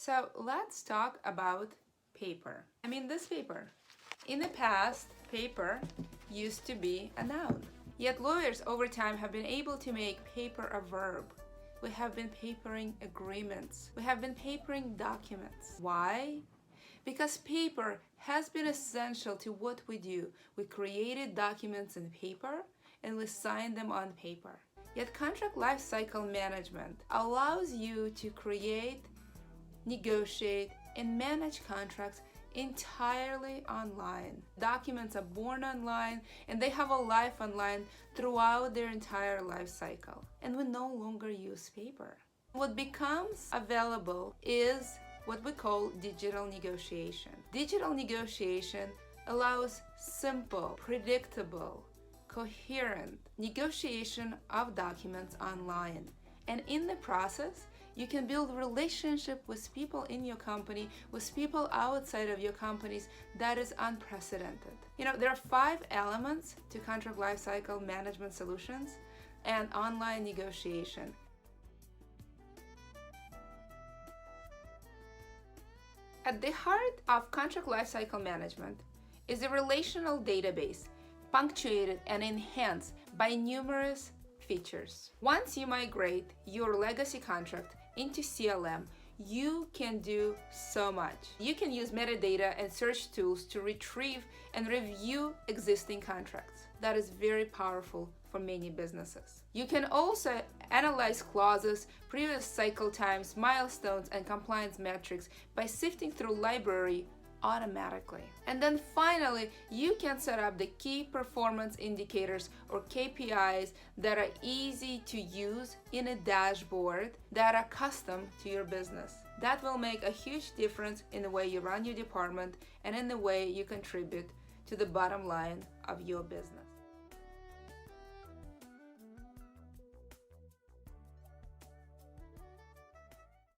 So let's talk about paper. This paper. In the past, paper used to be a noun. Yet lawyers over time have been able to make paper a verb. We have been papering agreements. We have been papering documents. Why? Because paper has been essential to what we do. We created documents in paper and we signed them on paper. Yet contract lifecycle management allows you to create, negotiate, and manage contracts entirely online. Documents are born online and they have a life online throughout their entire life cycle. And we no longer use paper. What becomes available is what we call digital negotiation. Digital negotiation allows simple, predictable, coherent negotiation of documents online. And in the process, you can build relationship with people in your company, with people outside of your companies that is unprecedented. There are 5 elements to contract lifecycle management solutions and online negotiation. At the heart of contract lifecycle management is a relational database punctuated and enhanced by numerous features. Once you migrate your legacy contract into CLM, you can do so much. You can use metadata and search tools to retrieve and review existing contracts. That is very powerful for many businesses. You can also analyze clauses, previous cycle times, milestones, and compliance metrics by sifting through library automatically. And then finally, you can set up the key performance indicators or KPIs that are easy to use in a dashboard that are custom to your business. That will make a huge difference in the way you run your department and in the way you contribute to the bottom line of your business.